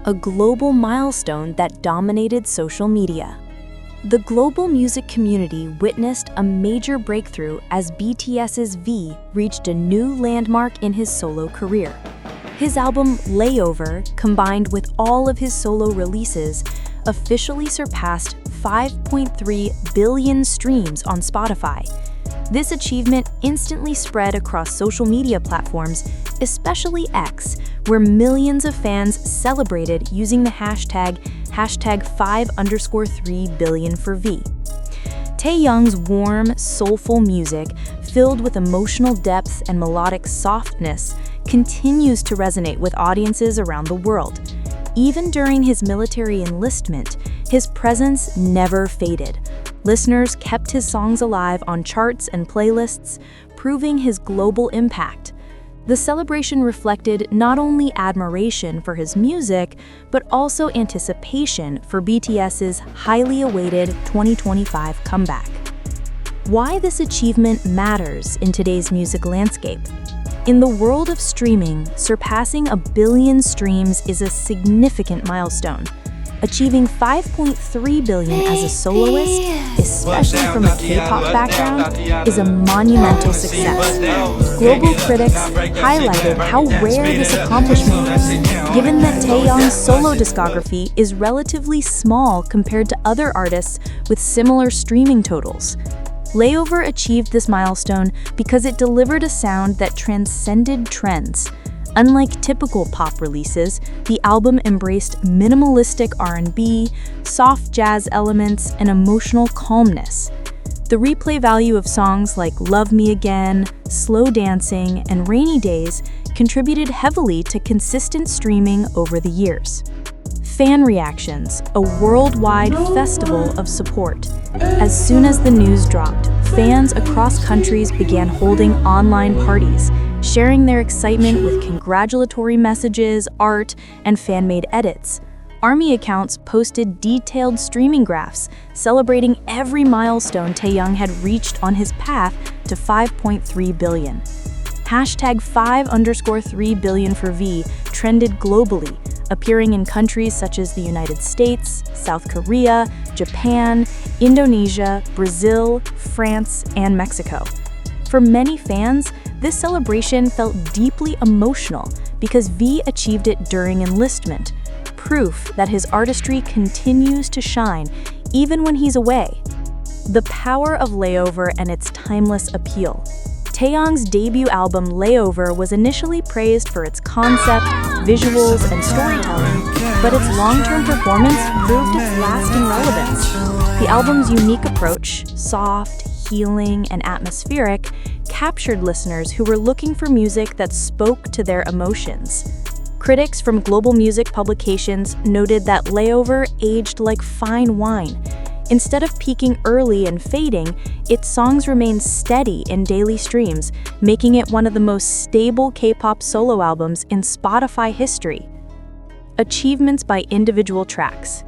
a global milestone that dominated social media. The global music community witnessed a major breakthrough as BTS's V reached a new landmark in his solo career. His album Layover, combined with all of his solo releases, officially surpassed 5.3 billion streams on Spotify. This achievement instantly spread across social media platforms, especially X, where millions of fans celebrated using the hashtag 5_3billion for V. Taehyung's warm, soulful music, filled with emotional depth and melodic softness, continues to resonate with audiences around the world. Even during his military enlistment, his presence never faded. Listeners kept his songs alive on charts and playlists, proving his global impact. The celebration reflected not only admiration for his music, but also anticipation for BTS's highly awaited 2025 comeback. Why this achievement matters in today's music landscape. In the world of streaming, surpassing 1 billion streams is a significant milestone. Achieving 5.3 billion as a soloist, especially from a K-pop background, is a monumental success. Global critics highlighted how rare this accomplishment is, given that Taehyung's solo discography is relatively small compared to other artists with similar streaming totals. Layover achieved this milestone because it delivered a sound that transcended trends. Unlike typical pop releases, the album embraced minimalistic R&B, soft jazz elements, and emotional calmness. The replay value of songs like Love Me Again, Slow Dancing, and Rainy Days contributed heavily to consistent streaming over the years. Fan reactions, a worldwide festival of support. As soon as the news dropped, fans across countries began holding online parties, sharing their excitement with congratulatory messages, art, and fan-made edits. ARMY accounts posted detailed streaming graphs, celebrating every milestone Taehyung had reached on his path to 5.3 billion. Hashtag 5_3billion for V trended globally, appearing in countries such as the United States, South Korea, Japan, Indonesia, Brazil, France, and Mexico. For many fans, this celebration felt deeply emotional because V achieved it during enlistment, proof that his artistry continues to shine even when he's away. The power of Layover and its timeless appeal. Taehyung's debut album Layover was initially praised for its concept, visuals, and storytelling, but its long-term performance proved its lasting relevance. The album's unique approach, soft, healing, and atmospheric, captured listeners who were looking for music that spoke to their emotions. Critics from global music publications noted that Layover aged like fine wine. Instead of peaking early and fading, its songs remained steady in daily streams, making it one of the most stable K-pop solo albums in Spotify history. Achievements by individual tracks.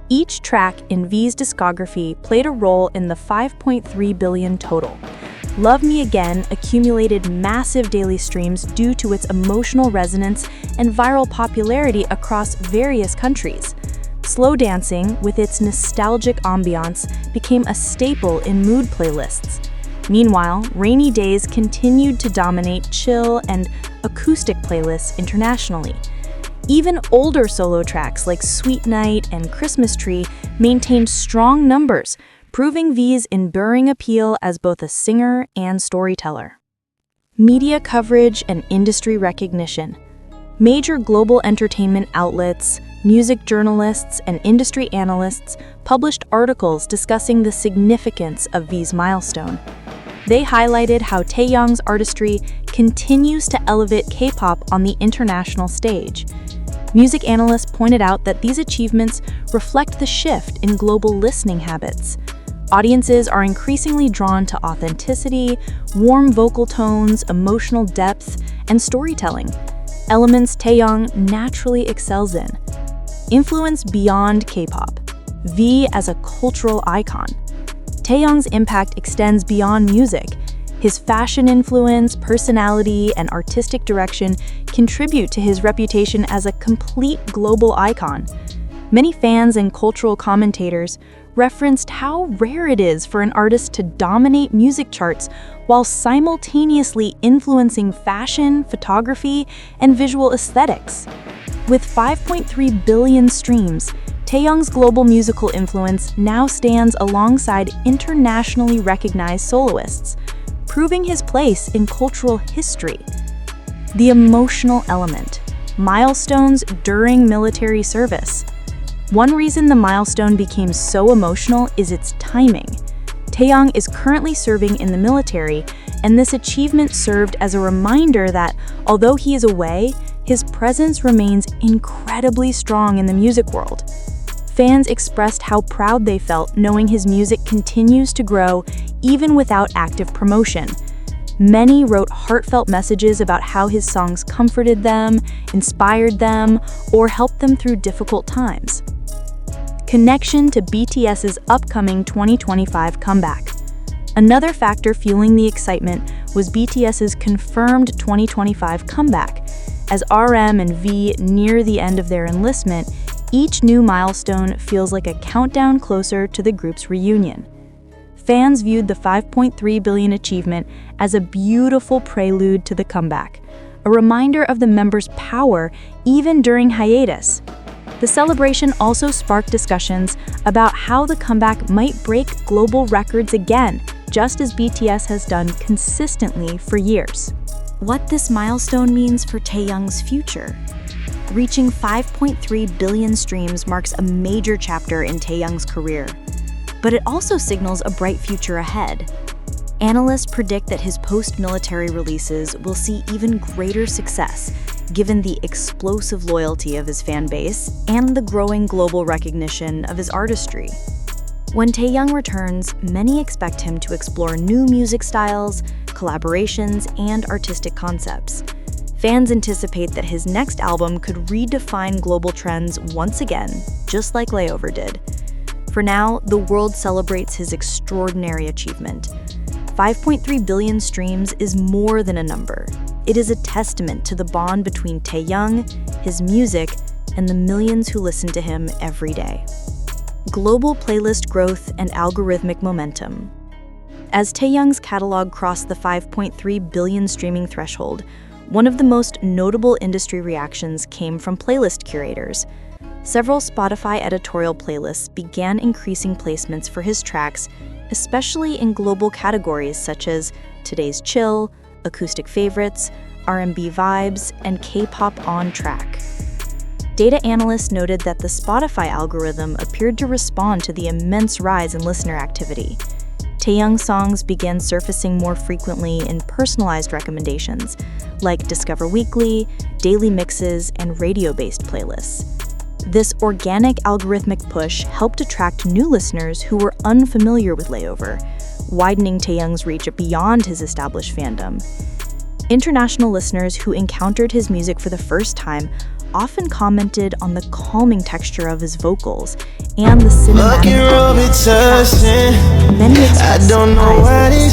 Each track in V's discography played a role in the 5.3 billion total. Love Me Again accumulated massive daily streams due to its emotional resonance and viral popularity across various countries. Slow Dancing, with its nostalgic ambiance, became a staple in mood playlists. Meanwhile, Rainy Days continued to dominate chill and acoustic playlists internationally. Even older solo tracks like Sweet Night and Christmas Tree maintained strong numbers, proving V's enduring appeal as both a singer and storyteller. Media coverage and industry recognition. Major global entertainment outlets, music journalists, and industry analysts published articles discussing the significance of V's milestone. They highlighted how Taehyung's artistry continues to elevate K-pop on the international stage. Music analysts pointed out that these achievements reflect the shift in global listening habits. Audiences are increasingly drawn to authenticity, warm vocal tones, emotional depth, and storytelling, elements Taehyung naturally excels in. Influence beyond K-pop. V as a cultural icon. Taehyung's impact extends beyond music. His fashion influence, personality, and artistic direction contribute to his reputation as a complete global icon. Many fans and cultural commentators referenced how rare it is for an artist to dominate music charts while simultaneously influencing fashion, photography, and visual aesthetics. With 5.3 billion streams, Taehyung's global musical influence now stands alongside internationally recognized soloists, proving his place in cultural history. The emotional element. Milestones during military service. One reason the milestone became so emotional is its timing. Taehyung is currently serving in the military, and this achievement served as a reminder that, although he is away, his presence remains incredibly strong in the music world. Fans expressed how proud they felt knowing his music continues to grow even without active promotion. Many wrote heartfelt messages about how his songs comforted them, inspired them, or helped them through difficult times. Connection to BTS's upcoming 2025 comeback. Another factor fueling the excitement was BTS's confirmed 2025 comeback. As RM and V near the end of their enlistment, each new milestone feels like a countdown closer to the group's reunion. Fans viewed the 5.3 billion achievement as a beautiful prelude to the comeback, a reminder of the members' power even during hiatus. The celebration also sparked discussions about how the comeback might break global records again, just as BTS has done consistently for years. What this milestone means for Taehyung's future. Reaching 5.3 billion streams marks a major chapter in Taehyung's career, but it also signals a bright future ahead. Analysts predict that his post-military releases will see even greater success, given the explosive loyalty of his fan base and the growing global recognition of his artistry. When Taehyung returns, many expect him to explore new music styles, collaborations, and artistic concepts. Fans anticipate that his next album could redefine global trends once again, just like Layover did. For now, the world celebrates his extraordinary achievement. 5.3 billion streams is more than a number. It is a testament to the bond between Taehyung, his music, and the millions who listen to him every day. Global playlist growth and algorithmic momentum. As Taehyung's catalog crossed the 5.3 billion streaming threshold, one of the most notable industry reactions came from playlist curators. Several Spotify editorial playlists began increasing placements for his tracks, especially in global categories such as Today's Chill, Acoustic Favorites, R&B Vibes, and K-pop on track. Data analysts noted that the Spotify algorithm appeared to respond to the immense rise in listener activity. Taehyung songs began surfacing more frequently in personalized recommendations, like Discover Weekly, daily mixes, and radio-based playlists. This organic algorithmic push helped attract new listeners who were unfamiliar with Layover, widening Taehyung's reach beyond his established fandom. International listeners who encountered his music for the first time often commented on the calming texture of his vocals and the cinematic many expressed surprise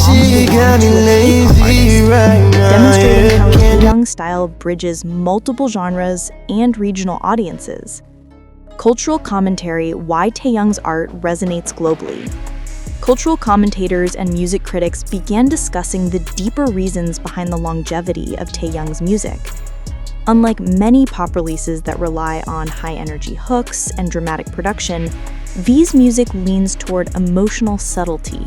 that demonstrating how Taehyung's style bridges multiple genres and regional audiences. Cultural commentary: why Taehyung's art resonates globally. Cultural commentators and music critics began discussing the deeper reasons behind the longevity of Taehyung's music. Unlike many pop releases that rely on high-energy hooks and dramatic production, V's music leans toward emotional subtlety.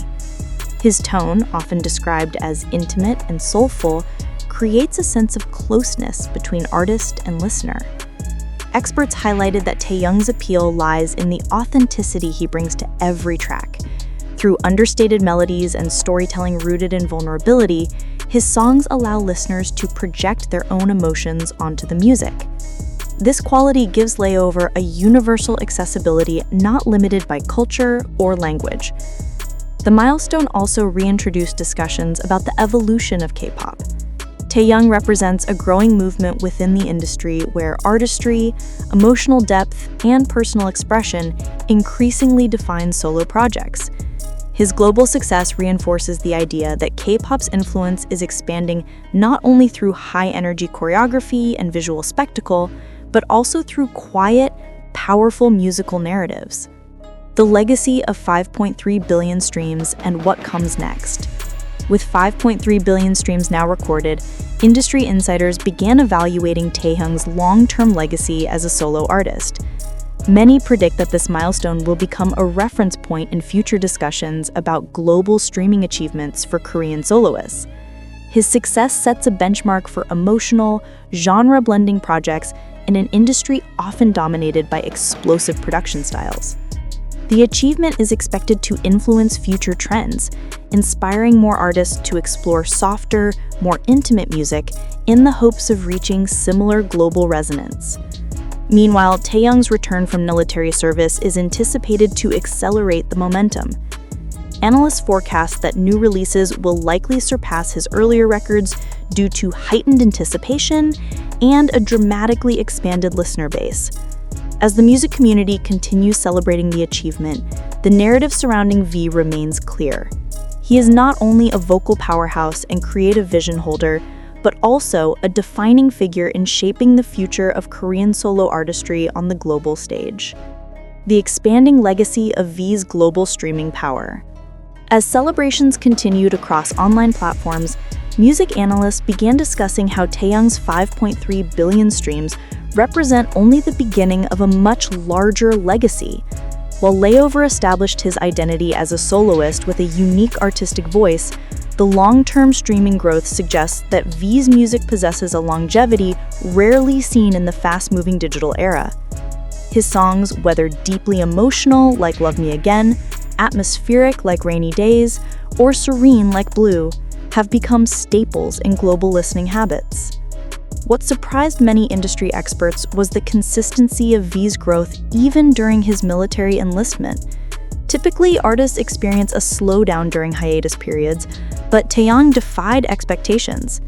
His tone, often described as intimate and soulful, creates a sense of closeness between artist and listener. Experts highlighted that Taehyung's appeal lies in the authenticity he brings to every track. Through understated melodies and storytelling rooted in vulnerability, his songs allow listeners to project their own emotions onto the music. This quality gives Layover a universal accessibility not limited by culture or language. The milestone also reintroduced discussions about the evolution of K-pop. Taehyung represents a growing movement within the industry where artistry, emotional depth, and personal expression increasingly define solo projects. His global success reinforces the idea that K-pop's influence is expanding not only through high-energy choreography and visual spectacle, but also through quiet, powerful musical narratives. The legacy of 5.3 billion streams and what comes next. With 5.3 billion streams now recorded, industry insiders began evaluating Taehyung's long-term legacy as a solo artist. Many predict that this milestone will become a reference point in future discussions about global streaming achievements for Korean soloists. His success sets a benchmark for emotional, genre-blending projects in an industry often dominated by explosive production styles. The achievement is expected to influence future trends, inspiring more artists to explore softer, more intimate music in the hopes of reaching similar global resonance. Meanwhile, Taehyung's return from military service is anticipated to accelerate the momentum. Analysts forecast that new releases will likely surpass his earlier records due to heightened anticipation and a dramatically expanded listener base. As the music community continues celebrating the achievement, the narrative surrounding V remains clear. He is not only a vocal powerhouse and creative vision holder, but also a defining figure in shaping the future of Korean solo artistry on the global stage. The expanding legacy of V's global streaming power. As celebrations continued across online platforms, music analysts began discussing how Taehyung's 5.3 billion streams represent only the beginning of a much larger legacy. While Layover established his identity as a soloist with a unique artistic voice, the long-term streaming growth suggests that V's music possesses a longevity rarely seen in the fast-moving digital era. His songs, whether deeply emotional like Love Me Again, atmospheric like Rainy Days, or serene like Blue, have become staples in global listening habits. What surprised many industry experts was the consistency of V's growth even during his military enlistment. Typically, artists experience a slowdown during hiatus periods, but Taehyung defied expectations.